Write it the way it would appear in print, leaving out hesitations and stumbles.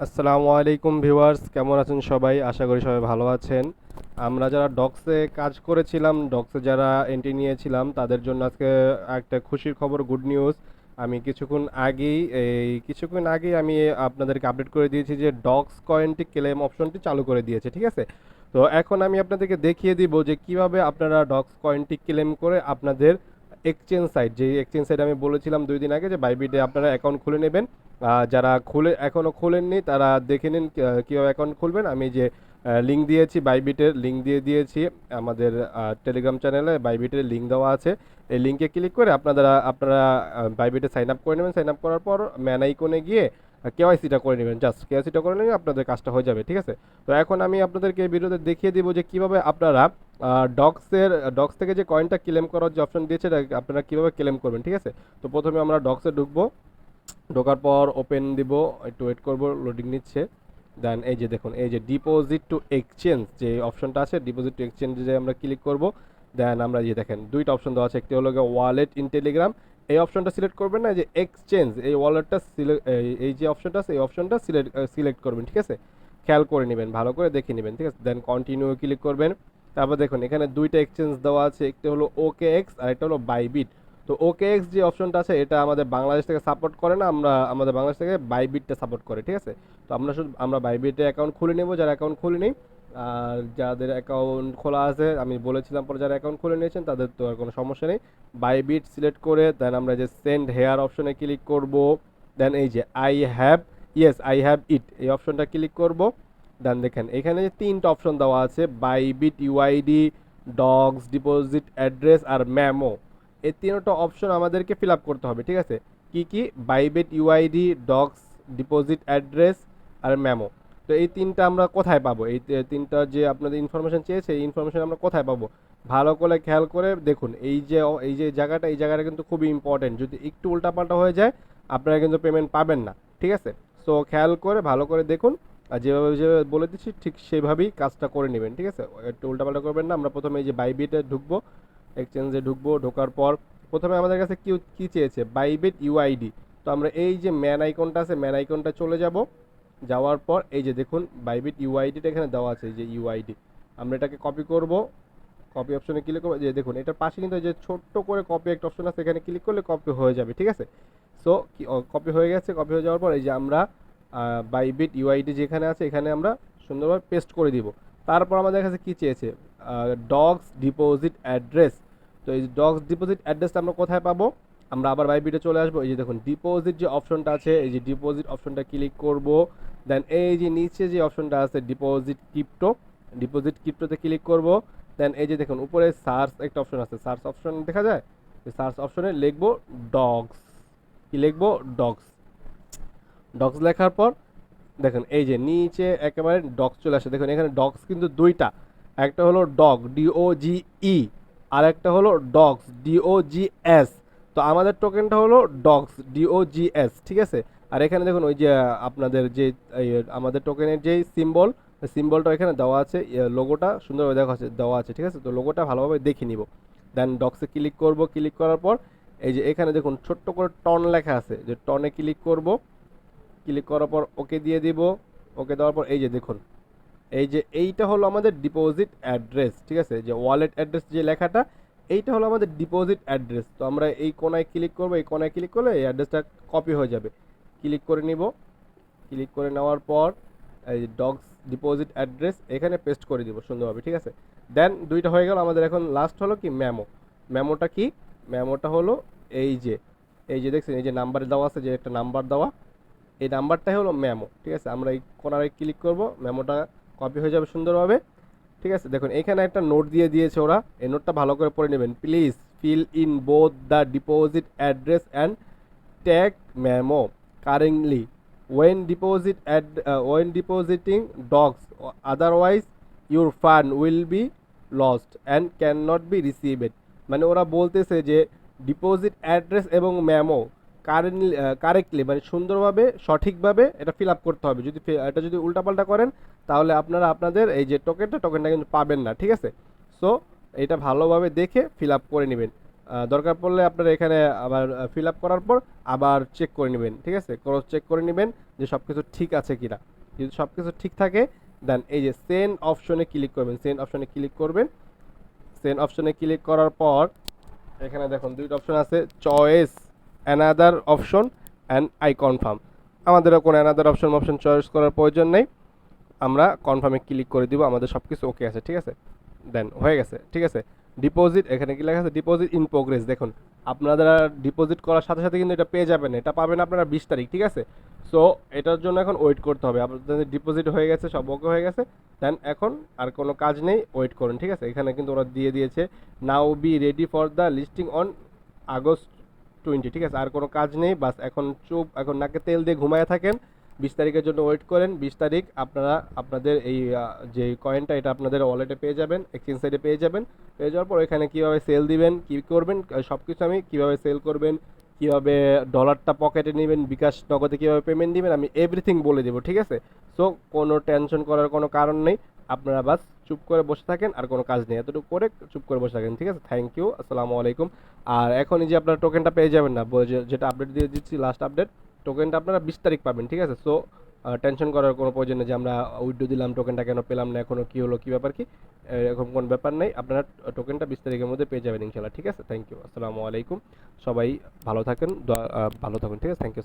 আসসালামু আলাইকুম ভিউয়ার্স, কেমন আছেন সবাই? আশা করি সবাই ভালো আছেন। আমরা যারা ডক্সে কাজ করেছিলাম, ডক্সে যারা এন্ট্রি নিয়েছিলাম তাদের জন্য আজকে একটা খুশির খবর, গুড নিউজ। আমি কিছুক্ষণ আগেই আমি আপনাদেরকে আপডেট করে দিয়েছি যে ডক্স কয়েনটি ক্লেম অপশনটি চালু করে দিয়েছে, ঠিক আছে? তো এখন আমি আপনাদেরকে দেখিয়ে দিব যে কিভাবে আপনারা ডক্স কয়েনটি ক্লেম করে আপনাদের এক্সচেঞ্জ সাইট, যে এক্সচেঞ্জ সাইট আমি বলেছিলাম 2 দিন আগে যে বাইবিটে আপনারা অ্যাকাউন্ট খুলে নেবেন। যারা এখনও খোলেননি তারা দেখে নিন কীভাবে অ্যাকাউন্ট খুলবেন। আমি যে লিঙ্ক দিয়েছি, বাইবিটের লিঙ্ক দিয়ে দিয়েছি আমাদের টেলিগ্রাম চ্যানেলে, বাইবিটের লিঙ্ক দেওয়া আছে। এই লিঙ্কে ক্লিক করে আপনারা বাইবিটে সাইন আপ করে নেবেন। সাইন আপ করার পর ম্যান আইকনে গিয়ে কেওয়াইসিটা করে নেবেন। জাস্ট কেওয়াইসিটা করে নিলে আপনাদের কাজটা হয়ে যাবে, ঠিক আছে? তো এখন আমি আপনাদেরকে এই ভিডিওতে দেখিয়ে দিব যে কিভাবে আপনারা ডক্স থেকে যে কয়েনটা ক্লেম করার যে অপশন দিয়েছে এটা আপনারা কিভাবে ক্লেম করবেন, ঠিক আছে? তো প্রথমে আমরা ডক্সে ঢুকবো। ঢোকার পর ওপেন দিব, একটু ওয়েট করব, লোডিং নিচ্ছে। দেন এই যে দেখুন, এই যে ডিপোজিট টু এক্সচেঞ্জ যে অপশনটা আছে, ডিপোজিট টু এক্সচেঞ্জে আমরা ক্লিক করব। দেন আমরা এই যে দেখেন দুইটা অপশন দেওয়া আছে, একটি হলো ওয়ালেট ইন টেলিগ্রাম, এই অপশনটা সিলেক্ট করবেন না, এই যে এক্সচেঞ্জ এই ওয়ালেটটা এই যে অপশনটা আছে এই অপশনটা সিলেক্ট করবেন, ঠিক আছে? খেয়াল করে নেবেন, ভালো করে দেখে নেবেন, ঠিক আছে? দেন কন্টিনিউ ক্লিক করবেন। তারপর দেখুন এখানে দুইটা এক্সচেঞ্জ দেওয়া আছে, একটি হলো ওকে এক্স আর একটা হলো বাইবিট। তো ওকে এক্স যে অপশনটা আছে এটা আমাদের বাংলাদেশ থেকে সাপোর্ট করে না, আমাদের বাংলাদেশ থেকে বাইবিটটা সাপোর্ট করে, ঠিক আছে? তো আমরা বাইবিটে অ্যাকাউন্ট খুলে নেব, যারা অ্যাকাউন্ট খুলে নেই। আর যাদের অ্যাকাউন্ট খোলা আছে, আমি বলেছিলাম পরে যারা অ্যাকাউন্ট খুলে নিয়েছেন তাদের তো আর কোনো সমস্যা নেই। বাইবিট সিলেক্ট করে দেন আমরা যে সেন্ড হেয়ার অপশনে ক্লিক করব। দেন এই যে আই হ্যাভ ইট এই অপশনটা ক্লিক করব। দেন দেখেন এখানে যে তিনটা অপশন দেওয়া আছে, Bybit UID, dogs deposit address আর ম্যামো। এই তিনটা অপশন আমাদেরকে ফিল আপ করতে হবে, ঠিক আছে? কি কি? Bybit UID, dogs deposit address আর মেমো। তো এই তিনটা আমরা কোথায় পাবো? তিনটা যে আপনাদের ইনফরমেশন চেয়েছে, এই ইনফরমেশন আমরা কোথায় পাবো? ভালো করে খেয়াল করে দেখুন, এই যে জায়গাটা, এই জায়গাটা কিন্তু খুবই ইম্পর্টেন্ট। যদি একটু উল্টাপাল্টা হয়ে যায় আপনারা কিন্তু পেমেন্ট পাবেন না, ঠিক আছে? সো খেয়াল করে ভালো করে দেখুন, আর যেভাবে বলে দিচ্ছি ঠিক সেভাবেই কাজটা করে নেবেন, ঠিক আছে? একটু উল্টাপাল্টা করবেন না। আমরা প্রথমে এই যে বাইবিটে ঢুকবো, এক্সচেঞ্জে ঢুকবো। ঢোকার পর প্রথমে আমাদের কাছে কি কি চেয়েছে? Bybit UID. তো আমরা এই যে ম্যান আইকনটা আছে, ম্যান আইকনটা চলে যাব। যাওয়ার পর এই যে দেখুন বাইবিট ইউআইডিটা এখানে দেওয়া আছে, এই যে ইউআইডি। আমরা এটাকে কপি করব, কপি অপশনে ক্লিক করবো। যে দেখুন এটার পাশে কিন্তু এই যে ছোট্ট করে কপি একটা অপশন আছে, এখানে ক্লিক করলে কপি হয়ে যাবে, ঠিক আছে? সো কপি হয়ে গেছে। কপি হয়ে যাওয়ার পর এই যে আমরা বাইবিট ইউআইডি যেখানে আছে এখানে আমরা সুন্দরভাবে পেস্ট করে দিব। তারপর আমাদের কাছে কি চেয়েছে? Dogs deposit address. তো এই ডগস ডিপোজিট অ্যাড্রেসটা আমরা কোথায় পাবো? আমরা আবার বাইবিটে চলে আসবো। এই যে দেখুন ডিপোজিট যে অপশনটা আছে, এই যে ডিপোজিট অপশনটা ক্লিক করব। দেন এই যে নিচে যে অপশনটা আছে ডিপোজিট ক্রিপ্টোতে ক্লিক করব। দেন এই যে দেখুন উপরে সার্চ একটা অপশন আছে, সার্চ অপশন দেখা যায়, সার্চ অপশনে লিখবো ডগস। কি লিখবো? ডগস। ডগস লেখার পর দেখুন এই যে নিচে একেবারে ডগস চলে আসে। দেখুন এখানে ডগস কিন্তু দুইটা, একটা হলো ডগ DOGE আর একটা হলো ডগস DOGS। তো আমাদের টোকেনটা হলো ডগস DOGS, ঠিক আছে? আর এখানে দেখুন ওই যে আপনাদের যে এই আমাদের টোকেনের যেই সিম্বলটা এখানে দেওয়া আছে, লোগোটা সুন্দরভাবে দেওয়া আছে, ঠিক আছে? তো লোগোটা ভালোভাবে দেখে নিব। দেন ডগসে ক্লিক করব। ক্লিক করার পর এই যে এখানে দেখুন ছোট্ট করে টন লেখা আছে, যে টনে ক্লিক করব। ক্লিক করার পর ওকে দিয়ে দিব। ওকে দেওয়ার পর এই যে দেখুন, এই যে এইটা হলো আমাদের ডিপোজিট অ্যাড্রেস, ঠিক আছে? যে ওয়ালেট অ্যাড্রেস যে লেখাটা, এইটা হলো আমাদের ডিপোজিট অ্যাড্রেস। তো আমরা এই কোনায় ক্লিক করব, এই কোনায় ক্লিক করলে এই অ্যাড্রেসটা কপি হয়ে যাবে। ক্লিক করে নিব। ক্লিক করে নেওয়ার পর এই ডগস ডিপোজিট অ্যাড্রেস এখানে পেস্ট করে দিব সুন্দরভাবে, ঠিক আছে? দেন দুইটা হয়ে গেল। আমাদের এখন লাস্ট হলো কি? মেমোটা কি? মেমোটা হলো এই যে দেখছেন এই যে নাম্বার দেওয়া আছে, যে একটা নাম্বার দেওয়া, এই নাম্বারটাই হলো মেমো, ঠিক আছে? আমরা এই কোনারে ক্লিক করব, মেমোটা কপি হয়ে যাবে সুন্দরভাবে, ঠিক আছে? দেখুন এখানে একটা নোট দিয়ে দিয়েছে ওরা, এই নোটটা ভালো করে পড়ে নেবেন। Please fill in both the deposit address and tag memo currently when depositing dogs, otherwise your fund will be lost and cannot be received। মানে ওরা বলতেছে যে ডিপোজিট অ্যাড্রেস এবং মেমো কারেক্টলি মানে সুন্দরভাবে সঠিকভাবে এটা ফিল আপ করতে হবে। এটা যদি উল্টাপাল্টা করেন তাহলে আপনারা আপনাদের এই যে টোকেনটা কিন্তু পাবেন না, ঠিক আছে? সো এটা ভালোভাবে দেখে ফিল আপ করে নেবেন। দরকার পড়লে আপনারা এখানে আবার ফিল আপ করার পর আবার চেক করে নেবেন, ঠিক আছে, ক্রস চেক করে নেবেন যে সব কিছু ঠিক আছে কিনা। যদি সব কিছু ঠিক থাকে দেন এই যে সেন্ড অপশনে ক্লিক করবেন, সেন্ড অপশনে ক্লিক করবেন। সেন্ড অপশনে ক্লিক করার পর এখানে দেখুন দুইটা অপশন আছে, choice another option and I confirm. আমাদেরও কোনো অ্যানাদার অপশন চয়েস করার প্রয়োজন নেই, আমরা কনফার্মে ক্লিক করে দিব, আমাদের সব কিছু ওকে আছে, ঠিক আছে। দেন হয়ে গেছে, ঠিক আছে। ডিপোজিট, এখানে কি লেখা আছে ডিপোজিট ইন প্রোগ্রেস, দেখুন আপনারা ডিপোজিট করার সাথে সাথে কিন্তু এটা পেয়ে যাবেন, এটা পাবেন আপনারা 20 তারিখ, ঠিক আছে। সো এটার জন্য এখন ওয়েট করতে হবে, আপনাদের ডিপোজিট হয়ে গেছে, সব ওকে হয়ে গেছে। দেন এখন আর কোনো কাজ নেই, ওয়েট করুন, ঠিক আছে। এখানে কিন্তু ওরা দিয়ে দিয়েছে now be ready for the listing on August 20, ঠিক আছে। আর কোনো কাজ নেই, বাস এখন চুপ, এখন নাকে তেল দিয়ে ঘুমায় থাকেন, 20 তারিখের জন্য ওয়েট করেন। 20 তারিখ আপনারা আপনাদের এই যে কয়েনটা এটা আপনাদের ওয়ালেটে পেয়ে যাবেন, এক্সচেঞ্জ সাইটে পেয়ে যাবেন। পেয়ে যাওয়ার পর এখানে কীভাবে সেল দিবেন, কী করবেন, সব কিছু আমি কীভাবে সেল করবেন, কীভাবে ডলারটা পকেটে নেবেন, বিকাশ নগদে কীভাবে পেমেন্ট দিবেন, আমি এভরিথিং বলে দেবো, ঠিক আছে। সো কোনো টেনশন করার কোনো কারণ নেই, আপনারা বাস চুপ করে বসে থাকেন, আর কোনো কাজ নেই, এতটুকু করে চুপ করে বসে থাকেন, ঠিক আছে। থ্যাংক ইউ, আসসালামু আলাইকুম। আর এখনই যে আপনারা টোকেনটা পেয়ে যাবেন না, যেটা আপডেট দিয়ে দিচ্ছি, লাস্ট আপডেট, টোকেনটা আপনারা 20 তারিখ পাবেন, ঠিক আছে। সো টেনশন করার কোনো প্রয়োজন নেই যে আমরা উইথড্র দিলাম, টোকেনটা কেন পেলাম না, এখনো কী হলো, কী ব্যাপার কি, এরকম কোনো ব্যাপার নেই, আপনারা টোকেনটা 20 তারিখের মধ্যে পেয়ে যাবেন ইনশাল্লাহ, ঠিক আছে। থ্যাংক ইউ, আসসালামু আলাইকুম। সবাই ভালো থাকেন, ভালো থাকুন, ঠিক আছে। Thank you.